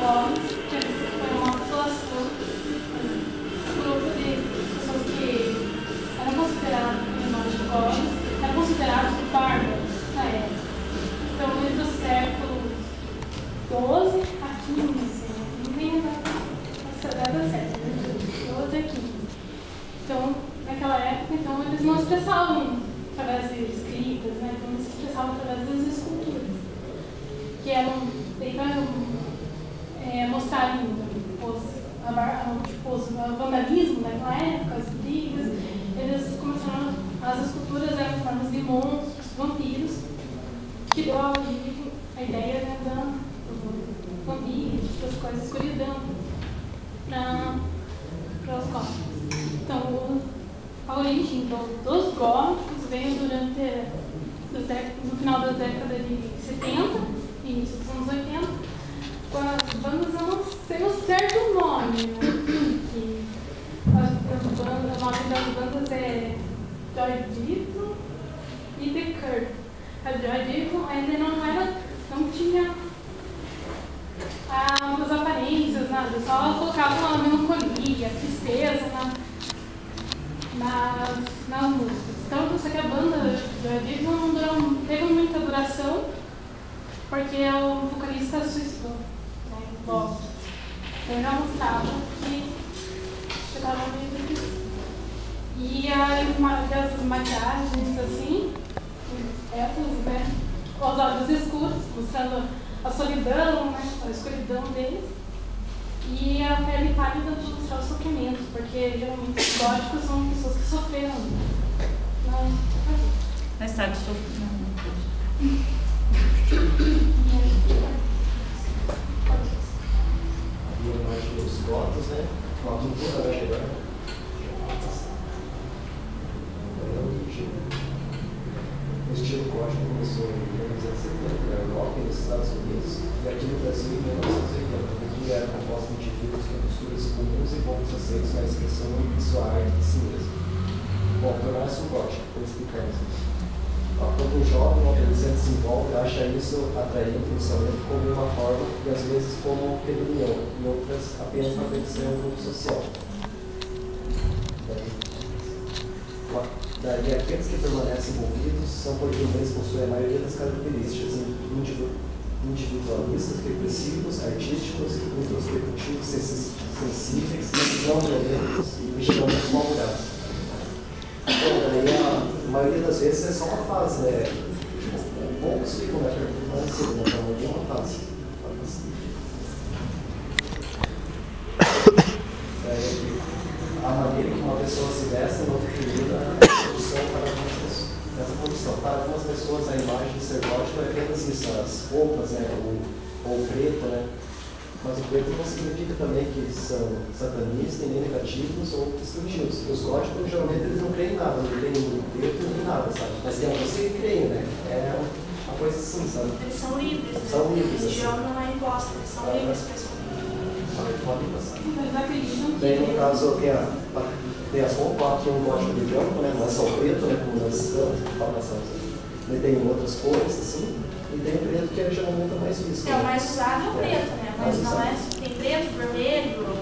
gomes, que foi uma população, um grupo de pessoas que eram consideradas menores de gomes, eram considerados bárbaros na época. Então, desde o século XII a XV, não tem essa data certa, né? 12 a 15. Então, naquela época, então, eles não expressavam através de escritas, né? Então, eles se expressavam através das esculturas, que eram tentando mostrar ainda o vandalismo naquela época, as brigas. Eles começaram, as esculturas eram formas de monstros, vampiros, que deu a ideia, né, do vampiros, das coisas, escuridão para os góticos. Então, a origem dos góticos veio durante no final da década de 70, início dos anos 80, com as bandas, eu não sei o certo nome, né? Que o nome das bandas é Joy Division e The Curve. A Joy Division ainda não tinha as aparências, nada, só colocava a melancolia, a tristeza nas músicas. Então, só que a banda Joy Division não teve muita duração, porque o vocalista suicidou, né? Bom, eu já mostrava que estava meio depressivo. E as maquiagens, assim, héteros, né? Os olhos escuros, mostrando a solidão, né? A escuridão deles. E a pele pálida para mostrar o sofrimento, porque geralmente os góticos são pessoas que sofreram. Mais tarde, sofreram. E a imagem dos gotos, né? Uma cultura, né? Agora. O estilo gótico começou em 1970 na Europa e nos Estados Unidos, e aqui no Brasil em 1980, que era composto de indivíduos com posturas comuns e poucos aceitos na expressão e sua arte de si mesmo. Bom, tornar-se um gótico, vou explicar isso. Quando um jovem ou adolescente se envolve, acha isso atraente inicialmente como uma forma e às vezes como rebelião, e outras apenas para pertencer a um grupo social. Daí aqueles que permanecem envolvidos são porque eles possuem a maioria das características individualistas, reflexivos, artísticos, introspectivos, sensíveis, não violentos e ligeiramente mal-humorados. Bom, daí a maioria das vezes é só uma fase, né? Poucos ficam na permanência, né? A maioria é uma fase. A maneira que uma pessoa se veste não definida a condição para algumas pessoas. Essa condição, para algumas pessoas, a imagem de ser gótico é apenas isso, as roupas, né? Ou preto, né? Mas o preto não significa também que eles são satanistas, nem negativos ou destrutivos. Os góticos, geralmente, eles não creem em nada, não creem em preto nem nada, sabe? Mas tem alguns que creem, né? É uma coisa assim, sabe? Eles são livres, né? São livres, A religião assim. não é imposta, eles são livres para escolher. Eles acreditam que... Daí, no caso, tem as roupas, aqui um gótico de branco, né? Não é só o preto, né? Como nós estamos. Ele tem outras cores, assim. E tem o preto que é geralmente mais visto. É o mais usado é o preto, né? Mas não é. Tem preto, vermelho.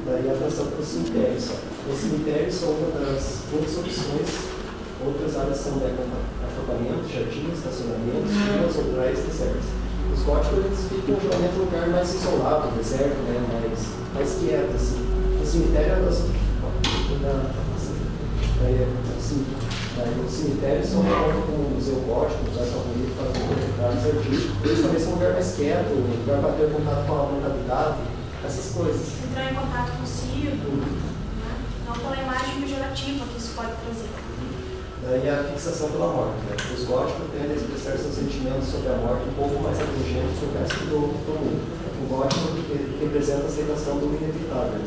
Daí a atração para os cemitérios. Os cemitérios são uma das muitas opções. Outras áreas são de acampamento, jardim, estacionamento, vilas ou praias desertas. Os góticos eles ficam geralmente em um lugar mais isolado, deserto, né? mais quieto. Assim. O cemitério é os cemitérios são como um museu gótico, um lugar favorito para os artistas. Eles também são um lugar mais quieto, um lugar para ter contato com a mortalidade, essas coisas. Entrar em contato consigo, né? Não pela imagem pejorativa que isso pode trazer. Daí a fixação pela morte. Né? Os góticos tendem a expressar seus sentimentos sobre a morte um pouco mais abrangentes que o resto do mundo. O gótico representa a aceitação do inevitável.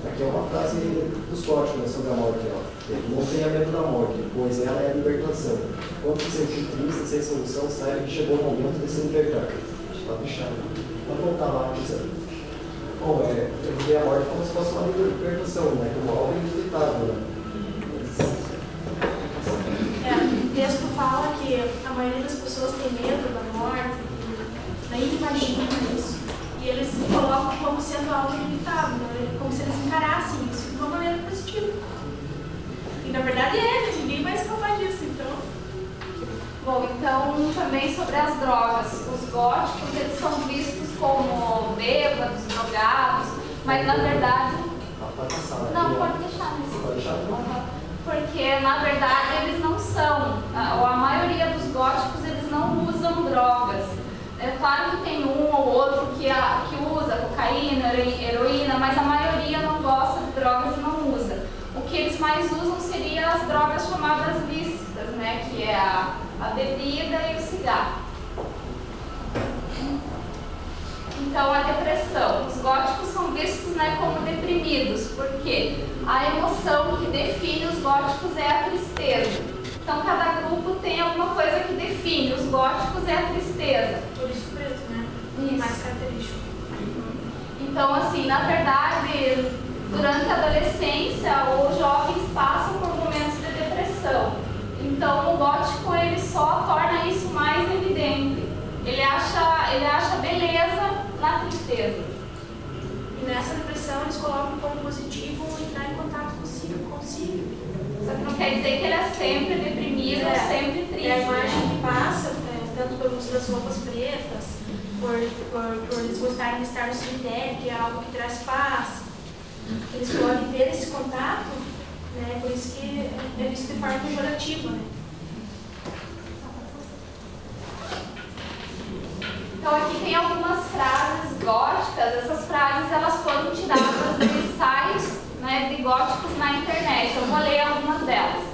Aqui é uma frase dos góticos, né, sobre a morte. Não tenha medo da morte, pois ela é a libertação. Quando se sentir triste, sem solução, saiba que chegou o momento de se libertar. Pode deixar. Pode voltar lá, quiser. Bom, eu vi a morte como se fosse uma libertação, né? Como algo inevitável. Né? maioria das pessoas tem medo da morte, nem imagina isso. E eles colocam como sendo algo inevitável, né? Como se eles encarassem isso de uma maneira positiva. E na verdade ninguém vai escapar disso, então. Bom, então também sobre as drogas. Os góticos, eles são vistos como bêbados, drogados, mas na verdade... Não, pode deixar nisso. Pode deixar? Porque na verdade eles não são. A maioria dos góticos, eles não usam drogas. É claro que tem um ou outro que usa cocaína, heroína, mas a maioria não gosta de drogas e não usa. O que eles mais usam seriam as drogas chamadas lícitas, né? Que é a bebida e o cigarro. Então, a depressão. Os góticos são vistos, né, como deprimidos, porque a emoção que define os góticos é a tristeza. Então, cada grupo tem alguma coisa que define. Os góticos é a tristeza. Por isso preto, né? Isso. Mais característico. Então, assim, na verdade, durante a adolescência, os jovens passam por momentos de depressão. Então, o gótico, ele só torna isso mais evidente. Ele acha beleza na tristeza. E nessa depressão, eles colocam como positivo entrar em contato consigo. Só que não quer dizer que ele é sempre deprimido, sempre triste. É a imagem que passa, tanto pelo uso das roupas pretas, por eles gostarem de estar no cemitério, que é algo que traz paz. Eles podem ter esse contato, né? Por isso que é visto de forma pejorativa, né? Então aqui tem algumas frases góticas. Essas frases elas foram tiradas de sites, né, de góticos na internet. Eu vou ler algumas delas.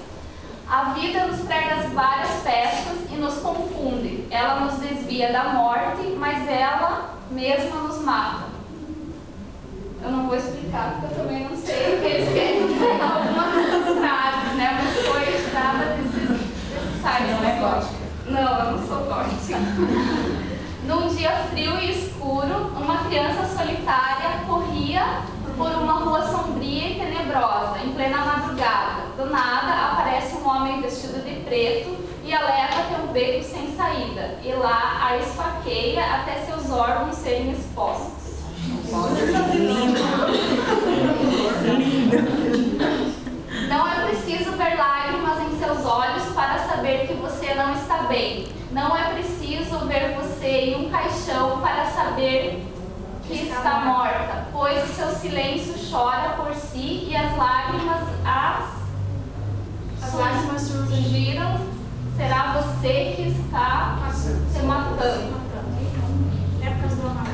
A vida nos prega várias peças e nos confunde. Ela nos desvia da morte, mas ela mesma nos mata. Eu não vou explicar, porque eu também não sei o que eles querem dizer algumas dessas frases, né? Mas foi tirada desses sites. Não é gótica? Não, eu não sou gótica. Num dia frio e escuro, uma criança solitária corria por uma rua sombria e tenebrosa, em plena madrugada. Do nada, aparece um homem vestido de preto e a leva até um beco sem saída, e lá a esfaqueia até seus órgãos serem expostos. Não é preciso ver lágrimas em seus olhos para saber que você não está bem. Não é preciso ver você em um caixão para saber que está morta, pois o seu silêncio chora por si e as lágrimas surgiram. Será você que está se matando. Épocas do amar.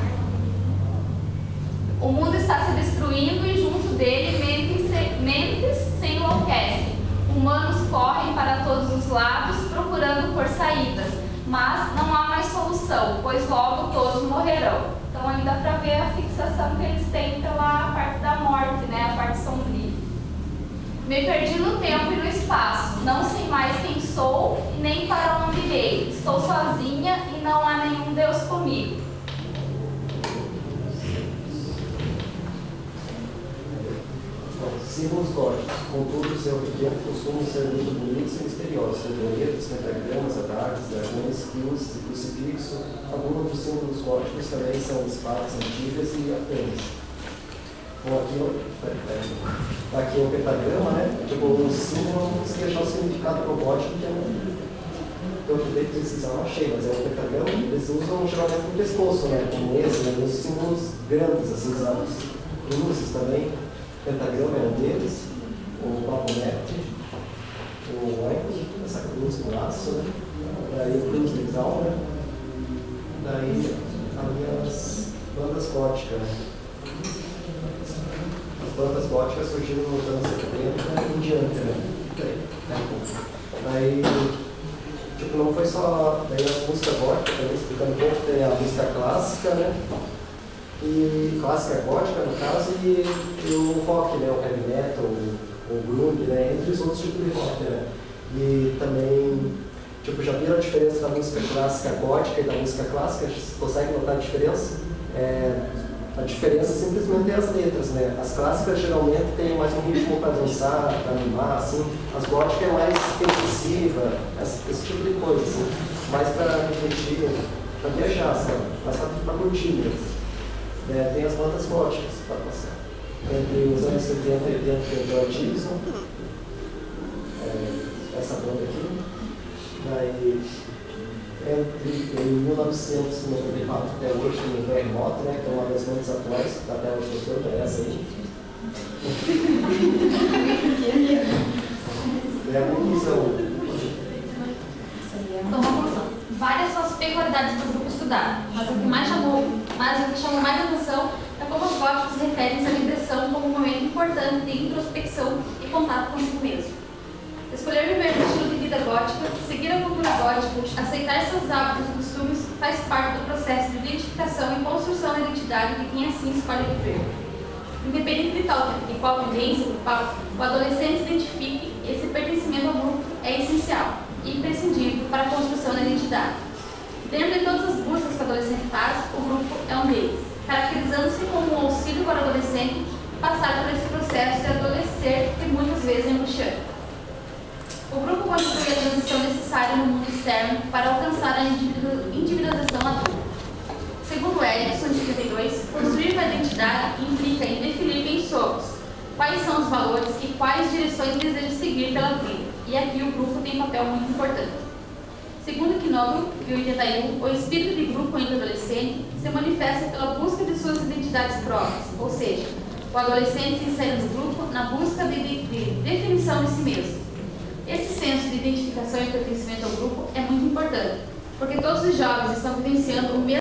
O mundo está se destruindo e junto dele mentes se enlouquecem. Humanos correm para todos os lados procurando por saídas, mas não há mais solução, pois logo todos morrerão. Então ainda para ver a fixação que eles têm pela parte da morte, né, a parte sombria. Me perdi no tempo e no espaço, não sei mais quem sou e nem para onde irei. Estou sozinha e não há nenhum Deus comigo. Símbolos góticos, contudo, seu pequeno costumam ser muito bonitos e misteriosos. Letretas, pentagramas, adagas, dragões, quilos e crucifixo. Alguns dos símbolos góticos também são espadas antigas e arcanas. Bom, aqui é o pentagrama, né? Tipo, um símbolo, não sei achar o significado pro gótico, que eu tentei precisar, não achei, mas é o pentagrama. Eles usam geralmente no pescoço, né? Como esse, né? Os símbolos grandes, assim, usados cruzes também. Pentagrama é um deles, o Baphomet, o Oikos, essa cruz no laço, né? Daí o cruz de Cal, né? Daí as bandas góticas, né? As bandas góticas surgiram nos anos 70 em diante, né? Daí, tipo, não foi só daí as músicas góticas, também explicando um pouco, tem a música clássica, né? E clássica gótica, no caso, e o rock, né, o heavy metal, o grunge, né, entre os outros tipos de rock, né. E também, tipo, já viram a diferença da música clássica gótica e da música clássica? Vocês conseguem notar a diferença? A diferença simplesmente é as letras, né. As clássicas geralmente têm mais um ritmo para dançar, para animar, assim. As góticas é mais percussiva, esse tipo de coisa, assim. mais para refletir, para viajar, sabe? Mais para curtir mesmo. Tem as bandas góticas para passar. Entre os anos 70 e 80 tem o George Gibson, essa banda aqui. Daí, entre 1994 até hoje tem o Vermont, né, que é uma das bandas atuais, que está até hoje tocando, é essa aí. É a conclusão. Então, conclusão. Várias são as peculiaridades do grupo estudado, mas o que chamou mais atenção é como os góticos referem-se à depressão como um momento importante de introspecção e contato consigo mesmo. Escolher viver no estilo de vida gótica, seguir a cultura gótica, aceitar seus hábitos e costumes faz parte do processo de identificação e construção da identidade de quem assim escolhe viver. Independente de qual tendência, o adolescente se identifique, esse pertencimento ao grupo é essencial e imprescindível para a construção da identidade. Dentro de todas as buscas que o adolescente faz, o grupo é um deles, caracterizando-se como um auxílio para o adolescente passar por esse processo de adolescer que muitas vezes é angustiante. O grupo constitui a transição necessária no mundo externo para alcançar a individualização adulta. Segundo Erickson, de 52, construir uma identidade implica em definir quem somos, quais são os valores e quais direções deseja seguir pela vida. E aqui o grupo tem um papel muito importante. Segundo Knoblauch, de 81, o espírito de grupo entre o adolescente se manifesta pela busca de suas identidades próprias, ou seja, o adolescente se insere no grupo na busca de definição de si mesmo. Esse senso de identificação e pertencimento ao grupo é muito importante, porque todos os jovens estão vivenciando o mesmo